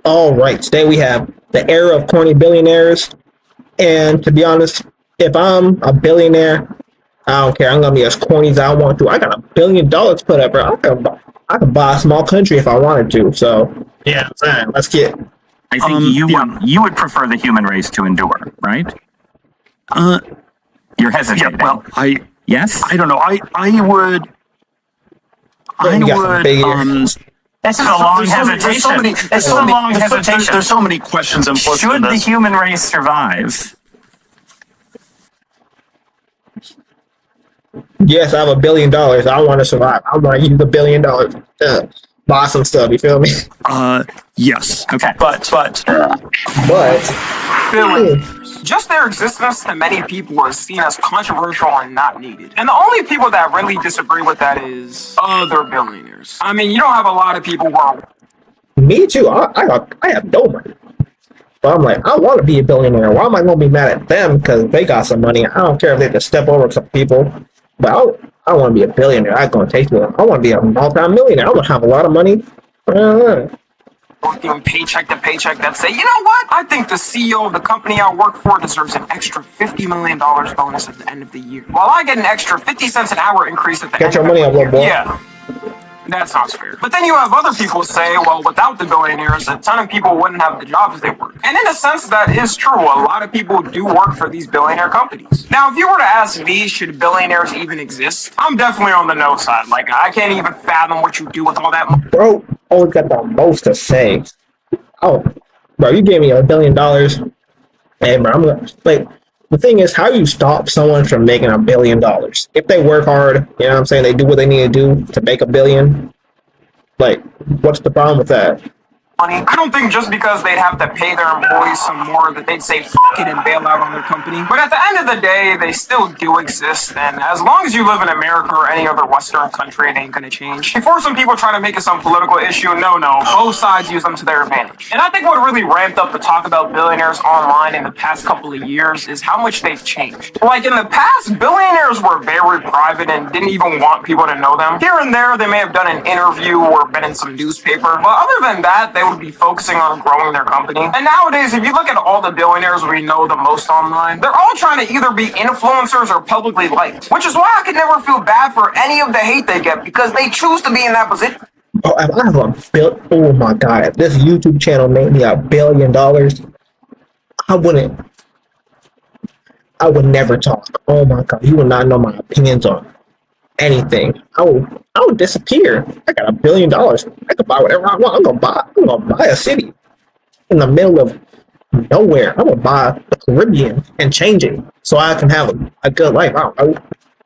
All right, today we have the era of corny billionaires. And to be honest, if I'm a billionaire, I don't care. I'm gonna be as corny as I want to. I got $1 billion put up, bro. I can buy a small country if I wanted to. So yeah, man, let's get. I think you would prefer the human race to endure, right? You're hesitating. Yeah, well, yes. I don't know. I would. This is a long hesitation. There's so many questions implicit in Should the this. human race survive? Yes, I have $1 billion. I want to survive. I want to use $1 billion to buy some stuff. You feel me? Yes. Okay. But Billionaires. Just their existence to many people is seen as controversial and not needed. And the only people that really disagree with that is other billionaires. I mean, you don't have a lot of people who are... Me too. I have no money. But I'm like, I want to be a billionaire. Why am I going to be mad at them because they got some money? I don't care if they have to step over some people. But I want to be a billionaire. I'm going to take me. I want to be a multi-millionaire. I want to have a lot of money. Working paycheck to paycheck that say, you know what? I think the CEO of the company I work for deserves an extra $50 million bonus at the end of the year. While I get an extra 50 cents an hour increase at the Get end your of money the up, year. little boy. Yeah. That sounds fair. But then you have other people say, well, without the billionaires, a ton of people wouldn't have the jobs they work. And in a sense, that is true. A lot of people do work for these billionaire companies. Now, if you were to ask me, should billionaires even exist? I'm definitely on the no side. Like, I can't even fathom what you do with all that money. Bro, always got the most to say. Oh, bro, you gave me $1 billion. Hey, bro, I'm gonna like. The thing is, how you stop someone from making $1 billion? If they work hard, you know what I'm saying, they do what they need to do to make $1 billion. Like, what's the problem with that? I don't think just because they'd have to pay their employees some more that they'd say f*** it and bail out on their company. But at the end of the day, they still do exist, and as long as you live in America or any other Western country, it ain't gonna change. Before some people try to make it some political issue, no, both sides use them to their advantage. And I think what really ramped up the talk about billionaires online in the past couple of years is how much they've changed. Like in the past, billionaires were very private and didn't even want people to know them. Here and there, they may have done an interview or been in some newspaper, but other than that, they would be focusing on growing their company. And nowadays, if you look at all the billionaires we know the most online, they're all trying to either be influencers or publicly liked. Which is why I could never feel bad for any of the hate they get, because they choose to be in that position. Oh, if I have oh my god, if this YouTube channel made me $1 billion, I would never talk. Oh my god, you would not know my opinions on anything. I would disappear. I got $1 billion. I can buy whatever I want. I'm gonna buy a city in the middle of nowhere. I'm gonna buy the Caribbean and change it so I can have a good life.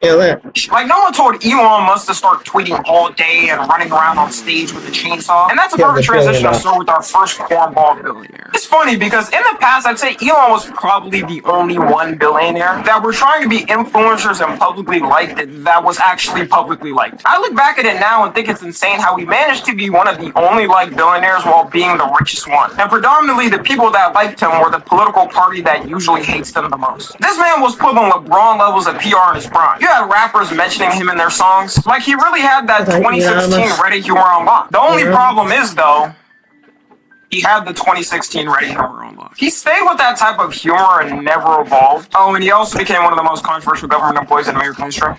Like, no one told Elon Musk to start tweeting all day and running around on stage with a chainsaw. And that's a perfect transition to start with our first cornball billionaire. It's funny because in the past, I'd say Elon was probably the only one billionaire that were trying to be influencers and publicly liked that was actually publicly liked. I look back at it now and think it's insane how he managed to be one of the only liked billionaires while being the richest one. And predominantly, the people that liked him were the political party that usually hates them the most. This man was pulling LeBron levels of PR in his prime. You had rappers mentioning him in their songs. Like, he really had that 2016 Reddit humor on lock. The only problem is, though, he had the 2016 Reddit humor on lock. He stayed with that type of humor and never evolved. Oh, and he also became one of the most controversial government employees in American history.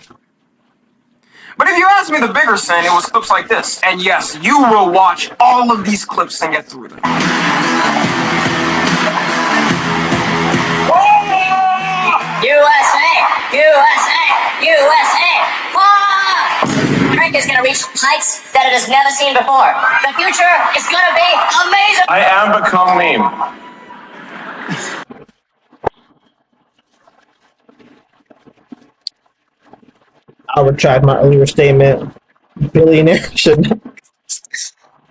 But if you ask me the bigger sin, it was clips like this. And yes, you will watch all of these clips and get through them. USA! USA! USA! America is going to reach heights that it has never seen before. The future is going to be amazing! I am become meme. I retract my earlier statement. Billionaires should not,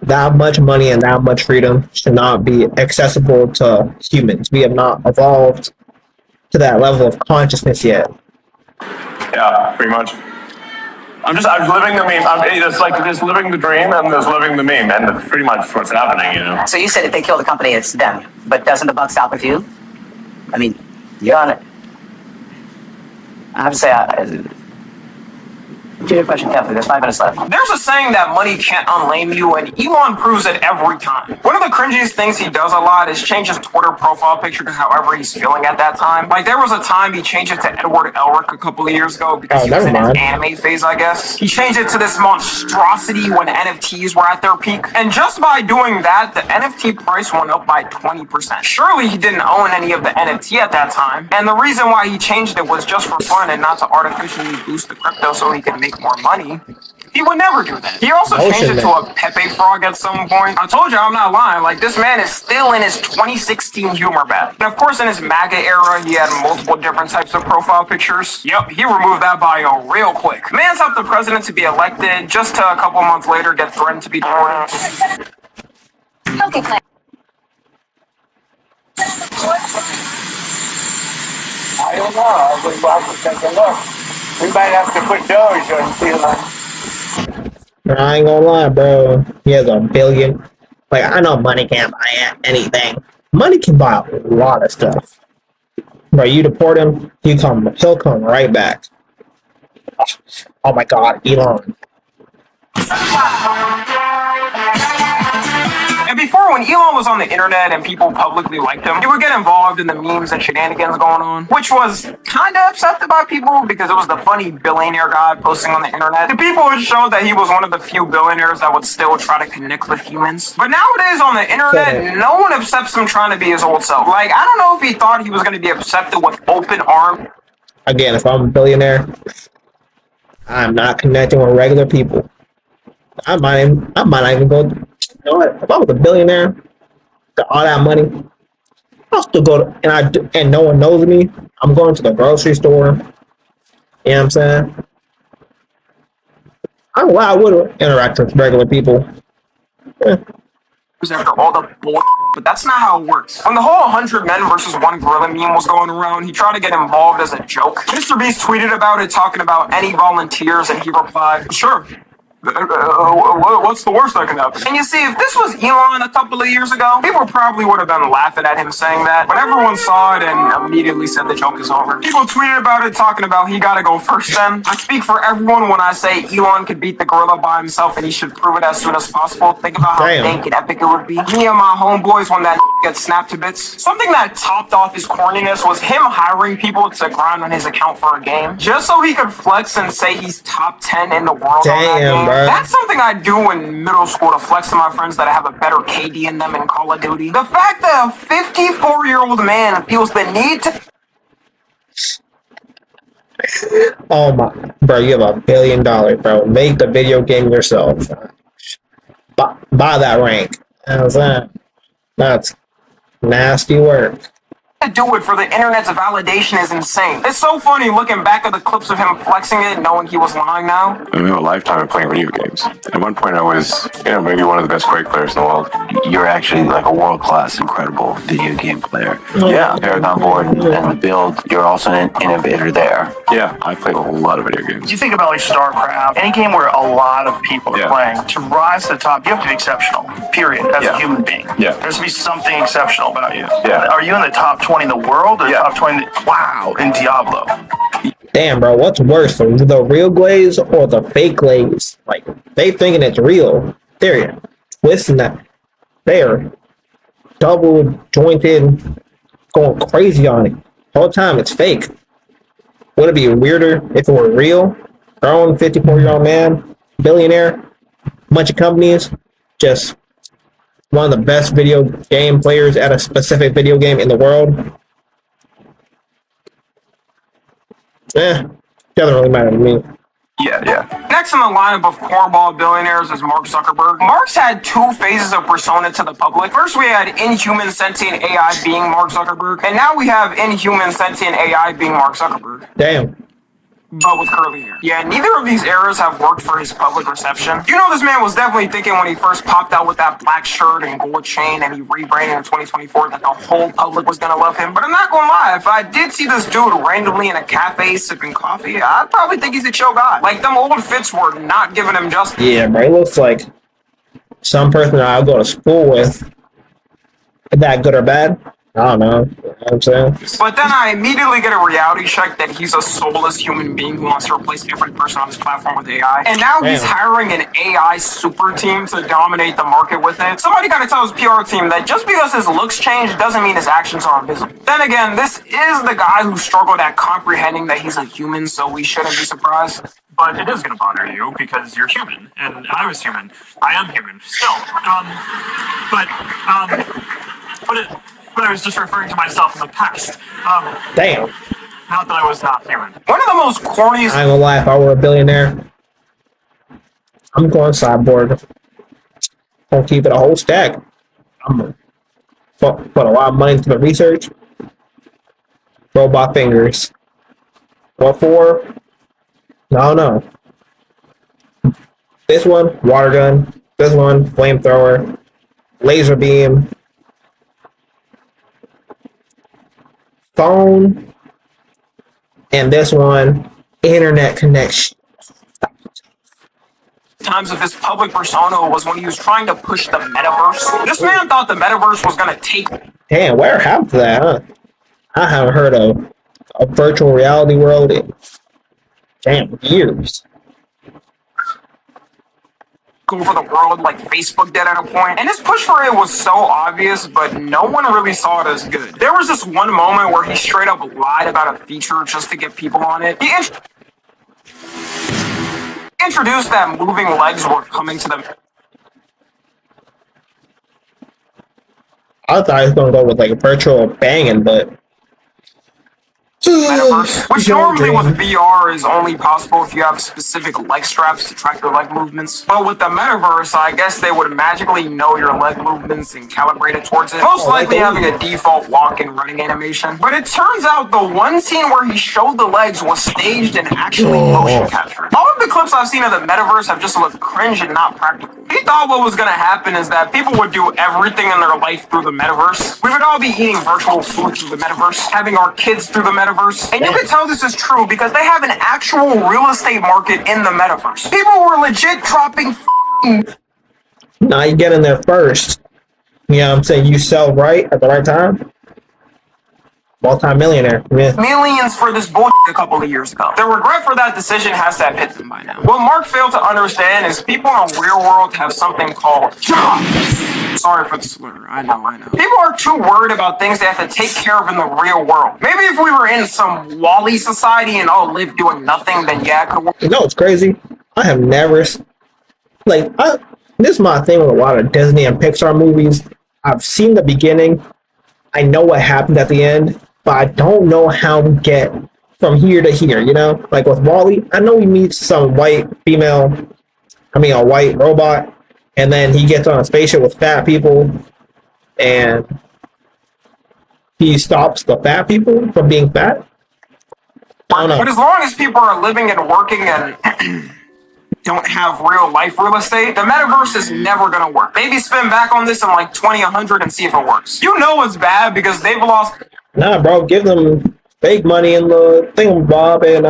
that much money and that much freedom should not be accessible to humans. We have not evolved to that level of consciousness yet. Yeah, pretty much. I'm living the meme. It's like there's living the dream and there's living the meme, and that's pretty much what's happening, you know. So you said if they kill the company, it's them. But doesn't the buck stop with you? I mean, you're on it. I have to say, To your question carefully, there's 5 minutes left. There's a saying that money can't unlame you, and Elon proves it every time. One of the cringiest things he does a lot is change his Twitter profile picture to however he's feeling at that time. Like, there was a time he changed it to Edward Elric a couple of years ago because he was in his anime phase, I guess. He changed it to this monstrosity when NFTs were at their peak. And just by doing that, the NFT price went up by 20%. Surely he didn't own any of the NFT at that time. And the reason why he changed it was just for fun and not to artificially boost the crypto so he could make more money. He would never do that. He also changed it to a Pepe frog at some point. I told you, I'm not lying. Like, this man is still in his 2016 humor bag. And of course, in his MAGA era, he had multiple different types of profile pictures. Yep, he removed that bio real quick. Man's helped the president to be elected, just to a couple months later get threatened to be deported. Okay, Claire. I don't know. I would love to take a look. We might have to put Doge on Elon. I ain't gonna lie, bro. He has $1 billion. Like, I know money can't buy anything. Money can buy a lot of stuff. Bro, you deport him, he'll come right back. Oh my God, Elon. And before, when Elon was on the internet and people publicly liked him, he would get involved in the memes and shenanigans going on, which was kind of upsetting by people because it was the funny billionaire guy posting on the internet. The people would show that he was one of the few billionaires that would still try to connect with humans. But nowadays on the internet, no one accepts him trying to be his old self. Like, I don't know if he thought he was going to be accepted with open arms. Again, if I'm a billionaire, I'm not connecting with regular people. I might not even go. You know what? If I was a billionaire, got all that money, I'll still go to, and no one knows me. I'm going to the grocery store. You know what I'm saying? I would interact with regular people. Yeah. After all the bull, but that's not how it works. When the whole 100 men versus 1 gorilla meme was going around, he tried to get involved as a joke. Mr. Beast tweeted about it, talking about any volunteers, and he replied, "Sure. What's the worst that can happen?" And you see, if this was Elon a couple of years ago, people probably would have been laughing at him saying that, but everyone saw it and immediately said the joke is over. People tweeted about it, talking about he gotta go first then. I speak for everyone when I say Elon could beat the gorilla by himself and he should prove it as soon as possible. Think about how dank and epic it would be. Me and my homeboys when that gets snapped to bits. Something that topped off his corniness was him hiring people to grind on his account for a game, just so he could flex and say he's top 10 in the world on that game. That's something I do in middle school to flex to my friends that I have a better KD in them in Call of Duty. The fact that a 54-year-old man feels the need to... Oh my, bro, you have $1 billion, bro. Make the video game yourself. Buy that rank. How's that? That's nasty work. Do it for the internet's validation is insane. It's so funny looking back at the clips of him flexing it, knowing he was lying now. I have a lifetime of playing video games. At one point, I was, maybe one of the best Quake players in the world. You're actually like a world-class, incredible video game player. Yeah. Paragon board and the build, you're also an innovator there. Yeah, I played a whole lot of video games. You think about like StarCraft, any game where a lot of people are playing, to rise to the top, you have to be exceptional, period, as a human being. Yeah. There has to be something exceptional about you. Yeah. Are you in the top 20 in the world or top 20? Wow, in Diablo. Damn, bro, what's worse, the real glaze or the fake glaze? Like, they thinking it's real. They're twisting that. They're double jointed, going crazy on it. The whole time it's fake. Would it be weirder if it were real? Grown 54-year-old man, billionaire, bunch of companies, just one of the best video game players at a specific video game in the world. Doesn't really matter to me. Yeah. Next in the lineup of cornball billionaires is Mark Zuckerberg. Mark's had 2 phases of persona to the public. First, we had inhuman sentient AI being Mark Zuckerberg, and now we have inhuman sentient AI being Mark Zuckerberg. Damn. But with curly hair. Yeah, neither of these eras have worked for his public reception. You know, this man was definitely thinking when he first popped out with that black shirt and gold chain and he rebranded in 2024 that the whole public was gonna love him. But I'm not gonna lie, if I did see this dude randomly in a cafe sipping coffee, I'd probably think he's a chill guy. Like, them old fits were not giving him justice. Yeah, bro, he looks like some person that I'll go to school with. Is that good or bad? I don't know. know what I'm saying? But then I immediately get a reality check that he's a soulless human being who wants to replace every person on his platform with AI. And now he's Damn. hiring an AI super team to dominate the market with it. Somebody gotta tell his PR team that just because his looks change doesn't mean his actions are invisible. Then again, this is the guy who struggled at comprehending that he's a human, so we shouldn't be surprised. But it is going to bother you because you're human, and I was human. I am human still. But I was just referring to myself in the past. Damn. Not that I was not human. One of the most corny. I ain't gonna lie, if I were a billionaire, I'm going sideboard. Gonna keep it a whole stack. I'm gonna put a lot of money into the research. Robot fingers. What for? I don't know. This one, water gun. This one, flamethrower. Laser beam. Phone. And this one, internet connection. Times of his public persona was when he was trying to push the metaverse. This man thought the metaverse was gonna take. Damn, where happened to that, huh? I haven't heard of a virtual reality world in damn years. Over the world like Facebook did at a point. And his push for it was so obvious, but no one really saw it as good. There was this one moment where he straight up lied about a feature just to get people on it. He introduced that moving legs were coming to them. I thought he was gonna go with like a virtual banging, but Metaverse, which Your normally dream. with VR is only possible if you have specific leg straps to track your leg movements. But with the metaverse, I guess they would magically know your leg movements and calibrate it towards it. Most likely having a default walk and running animation. But it turns out the one scene where he showed the legs was staged and actually motion captured. All of the clips I've seen of the metaverse have just looked cringe and not practical. He thought what was gonna happen is that people would do everything in their life through the metaverse. We would all be eating virtual food through the metaverse, having our kids through the metaverse. And you can tell this is true because they have an actual real estate market in the metaverse. People were legit dropping now you get in there first. You know what I'm saying? You sell right at the right time. Multi-millionaire. Yeah. millions for this bullshit a couple of years ago. The regret for that decision has to have hit them by now. What Mark failed to understand is people in the real world have something called jobs. Sorry for the slur. I know. People are too worried about things they have to take care of in the real world. Maybe if we were in some Wall-E society and all live doing nothing, then yeah, it could work. You know what's crazy? I have never this is my thing with a lot of Disney and Pixar movies. I've seen the beginning. I know what happened at the end, but I don't know how we get from here to here, you know? Like with Wall-E, I know he meets some white robot, and then he gets on a spaceship with fat people, and he stops the fat people from being fat. I don't know. But as long as people are living and working and don't have real life real estate, the metaverse is never gonna work. Maybe spin back on this in like 2100 and see if it works. You know it's bad because they've lost. Nah, bro, give them fake money in the thingamabob and,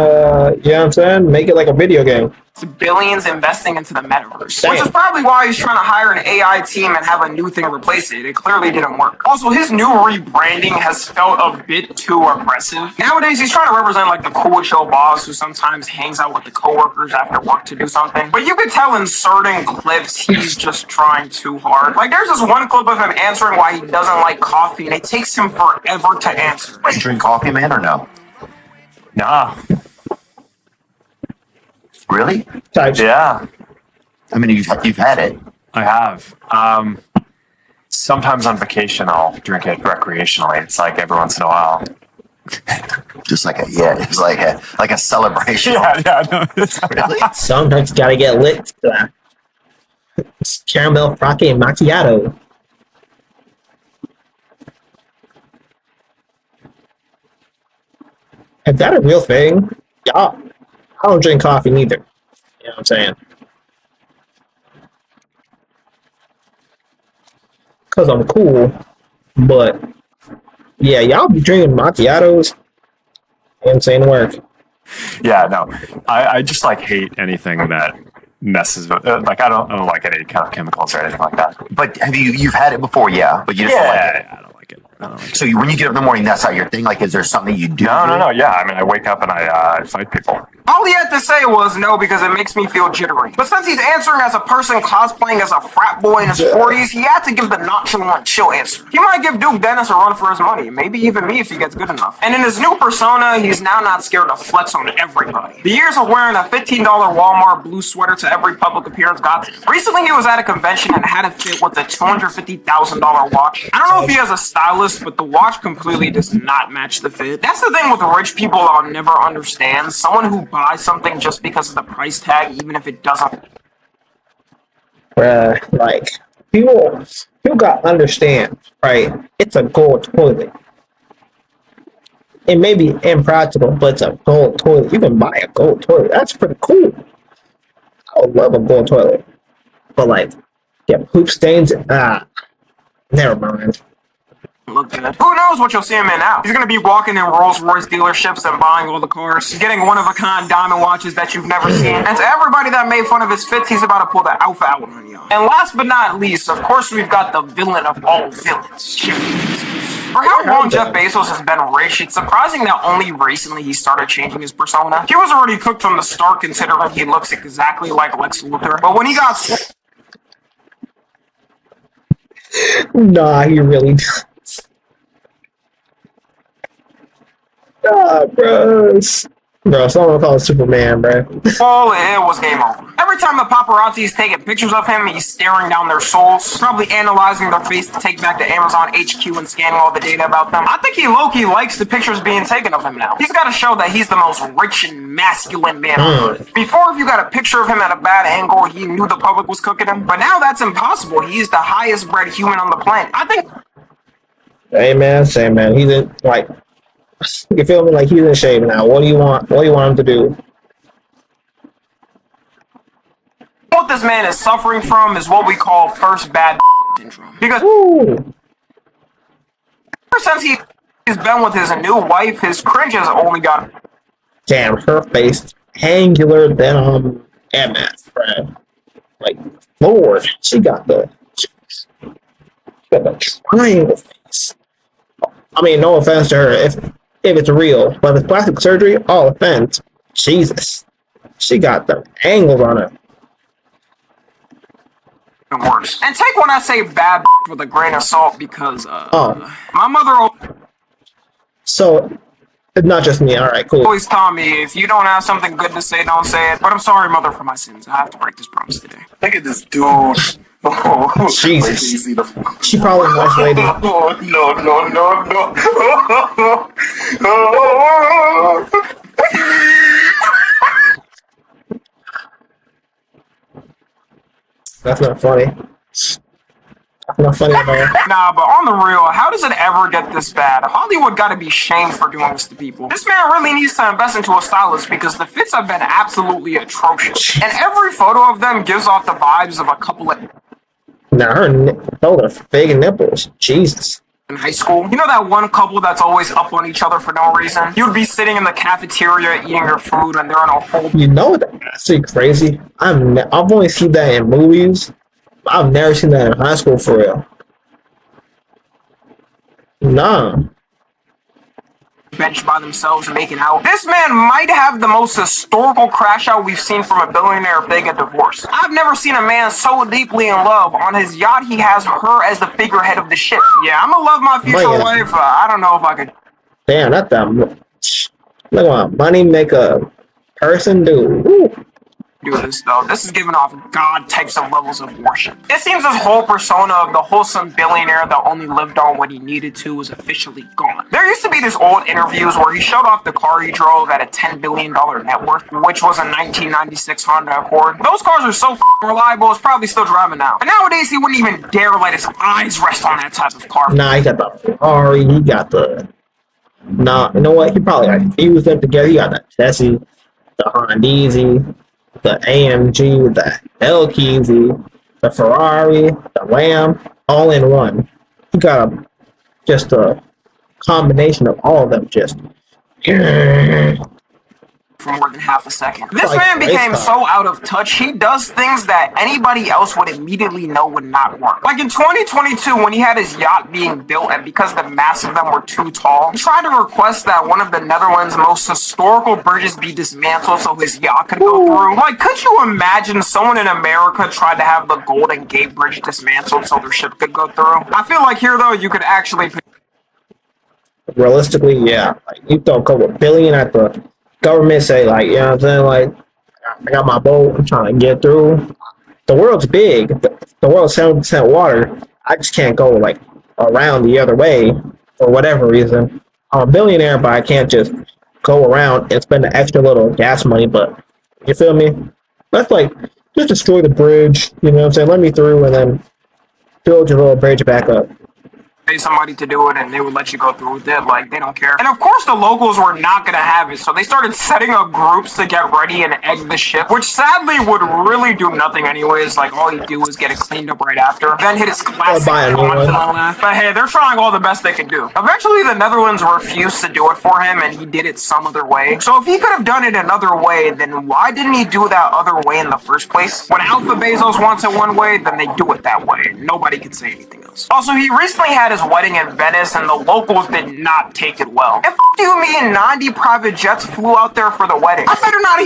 you know what I'm saying? Make it like a video game. Billions investing into the metaverse. Damn. Which is probably why he's trying to hire an AI team and have a new thing replace it. It clearly didn't work. Also, his new rebranding has felt a bit too aggressive. Nowadays, he's trying to represent like the cool, chill boss who sometimes hangs out with the coworkers after work to do something. But you could tell in certain clips, he's just trying too hard. Like, there's this one clip of him answering why he doesn't like coffee, and it takes him forever to answer. You drink coffee, man, or no? Nah. Really? Types. Yeah, I mean, you've had it. I have. Sometimes on vacation, I'll drink it recreationally. It's like every once in a while. Just like it's like a celebration. Yeah, no. Really? Sometimes you gotta get lit. Caramel frappe macchiato. Is that a real thing? Yeah. I don't drink coffee neither. You know what I'm saying? Because I'm cool. But, yeah, y'all be drinking macchiatos. And saying work. Yeah, no. I just like hate anything that messes with like I don't like any kind of chemicals or anything like that. But you've had it before, yeah, but you just don't like it. I don't like like it. I don't like it. So when you get up in the morning, that's not your thing? Like, is there something you do? No. Yeah, I mean, I wake up and I fight people. All he had to say was no because it makes me feel jittery. But since he's answering as a person cosplaying as a frat boy in his 40s, he had to give the nonchalant chill answer. He might give Duke Dennis a run for his money, maybe even me if he gets good enough. And in his new persona, he's now not scared to flex on everybody. The years of wearing a $15 Walmart blue sweater to every public appearance got to him. Recently, he was at a convention and had a fit with a $250,000 watch. I don't know if he has a stylist, but the watch completely does not match the fit. That's the thing with rich people I'll never understand. Someone who buy something just because of the price tag, even if it doesn't. Like people gotta understand, right? It's a gold toilet. It may be impractical, but it's a gold toilet. You can buy a gold toilet. That's pretty cool. I would love a gold toilet, but like, yeah, poop stains. Never mind. Look good. Who knows what you'll see him in now? He's gonna be walking in Rolls Royce dealerships and buying all the cars, getting one-of-a-kind diamond watches that you've never seen. And to everybody that made fun of his fits, he's about to pull the alpha out on you. And last but not least, of course, we've got the villain of all villains, Jeff Bezos. For how long Jeff Bezos has been rich, it's surprising that only recently he started changing his persona. He was already cooked from the start, considering he looks exactly like Lex Luthor. But when he got Nah, he really does. Bro, someone call it Superman, bro. all it was game over. Every time the paparazzi is taking pictures of him, he's staring down their souls, probably analyzing their face to take back to Amazon HQ and scanning all the data about them. I think he low-key likes the pictures being taken of him now. He's got to show that he's the most rich and masculine man on earth. Before, if you got a picture of him at a bad angle, he knew the public was cooking him. But now that's impossible. He's the highest bred human on the planet. I think... Hey, man, same, man. He's in, like... You feel me? Like, he's in shape now. What do you want? What do you want him to do? What this man is suffering from is what we call first bad syndrome. Because ever since he's been with his new wife, his cringe has only got... Damn, her face angular than MS, bro. Like, Lord, she got the triangle face. I mean, no offense to her if it's real, but if it's plastic surgery, all offense. Jesus, she got the angles on her. Worse. And take when I say bad with a grain of salt because my mother So it's not just me. All right, cool. always taught me if you don't have something good to say, don't say it. But I'm sorry, mother, for my sins. I have to break this promise today. Look at this dude. Oh, Jesus. easy to... She probably watched lady. Oh, no. That's not funny. That's not funny at all. Nah, but on the real, how does it ever get this bad? Hollywood gotta be shamed for doing this to people. This man really needs to invest into a stylist because the fits have been absolutely atrocious. And every photo of them gives off the vibes of a couple of... Now those are fake nipples. Jesus. In high school, you know that one couple that's always up on each other for no reason? You'd be sitting in the cafeteria eating your food and they're on a whole... You know that's crazy. I've only seen that in movies. I've never seen that in high school for real. Nah. Bench by themselves making out. This man might have the most historical crash out we've seen from a billionaire if they get divorced. I've never seen a man so deeply in love. On his yacht, he has her as the figurehead of the ship. Yeah, I'm gonna love my future wife. I don't know if I could. Damn, that's that. Look what money make a person do. Woo. Do this though. This is giving off God types of levels of worship. It seems this whole persona of the wholesome billionaire that only lived on what he needed to is officially gone. There used to be these old interviews where he showed off the car he drove at a $10 billion net worth, which was a 1996 Honda Accord. Those cars are so reliable, it's probably still driving now. And nowadays, he wouldn't even dare let his eyes rest on that type of car. Nah, he got the Ferrari. He got the... Nah, you know what? He probably like fused them together. He got the Tessie, the Honda, the AMG, the L-Keezy, the Ferrari, the Ram, all in one. You got just a combination of all of them just... for more than half a second. This Like man became race so out of touch, he does things that anybody else would immediately know would not work. Like in 2022, when he had his yacht being built, and because the masts of them were too tall, he tried to request that one of the Netherlands' most historical bridges be dismantled so his yacht could go through. Like, could you imagine someone in America tried to have the Golden Gate Bridge dismantled so their ship could go through? I feel like here, though, you could actually... Realistically, yeah. Like, you throw a couple billion at the government, say, like, you know what I'm saying? Like, I got my boat, I'm trying to get through. The world's big. The world's 7% water. I just can't go, like, around the other way for whatever reason. I'm a billionaire, but I can't just go around and spend the extra little gas money, but you feel me? Let's, like, just destroy the bridge, you know what I'm saying? Let me through and then build your little bridge back up. Pay somebody to do it and they would let you go through with it, like they don't care. And of course the locals were not gonna have it, so they started setting up groups to get ready and egg the ship, which sadly would really do nothing anyways. Like all he'd do was get it cleaned up right after, then hit his classic laugh. But hey, they're trying all the best they can do. Eventually the Netherlands refused to do it for him and he did it some other way. So if he could have done it another way, then why didn't he do that other way in the first place? When Alpha Bezos wants it one way, then they do it that way. Nobody can say anything else. Also, he recently had his wedding in Venice and the locals did not take it well. And you mean 90 private jets flew out there for the wedding? I better not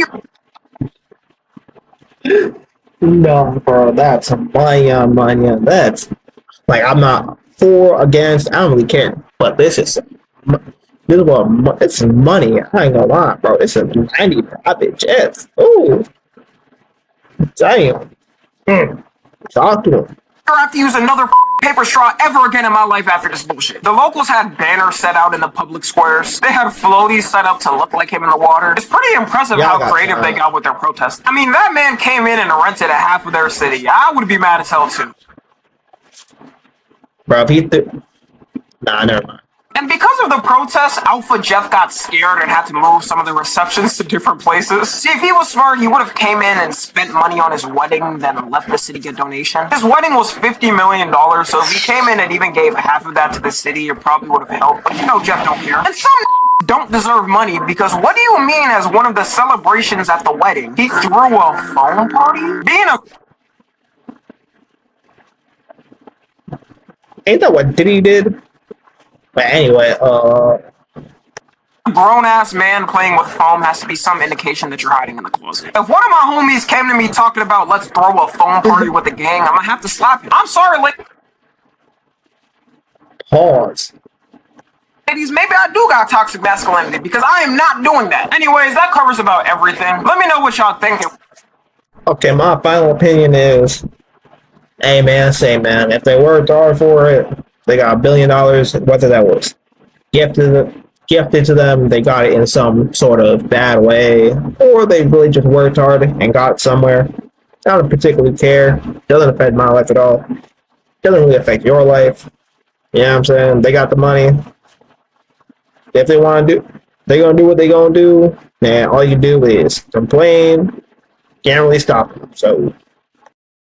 hear. No, bro, that's money on money. That's like I'm not for against. I don't really care. But this is what it's money. I ain't gonna lie, bro. It's a 90 private jets. Ooh, damn. Talk to him. I have to use another paper straw ever again in my life after this bullshit. The locals had banners set out in the public squares. They had floaties set up to look like him in the water. It's pretty impressive how creative they got with their protests. I mean, that man came in and rented a half of their city. I would be mad as hell too. Bro, nah, never mind. And because of the protests, Alpha Jeff got scared and had to move some of the receptions to different places. See, if he was smart, he would have came in and spent money on his wedding, then left the city a donation. His wedding was $50 million, so if he came in and even gave half of that to the city, it probably would have helped. But you know Jeff don't care. And some don't deserve money, because what do you mean as one of the celebrations at the wedding, he threw a phone party? Being a... Ain't that what Diddy did? But anyway, grown-ass man playing with foam has to be some indication that you're hiding in the closet. If one of my homies came to me talking about let's throw a foam party with the gang, I'm gonna have to slap him. I'm sorry, pause. Ladies, maybe I do got toxic masculinity because I am not doing that. Anyways, that covers about everything. Let me know what y'all think. Okay, my final opinion is, hey man, if they worked hard for it, they got $1 billion, whether that was gifted to them, they got it in some sort of bad way, or they really just worked hard and got somewhere. I don't particularly care. Doesn't affect my life at all. Doesn't really affect your life. You know what I'm saying? They got the money. If they want to do, they're going to do what they're going to do. And all you do is complain. Can't really stop them. So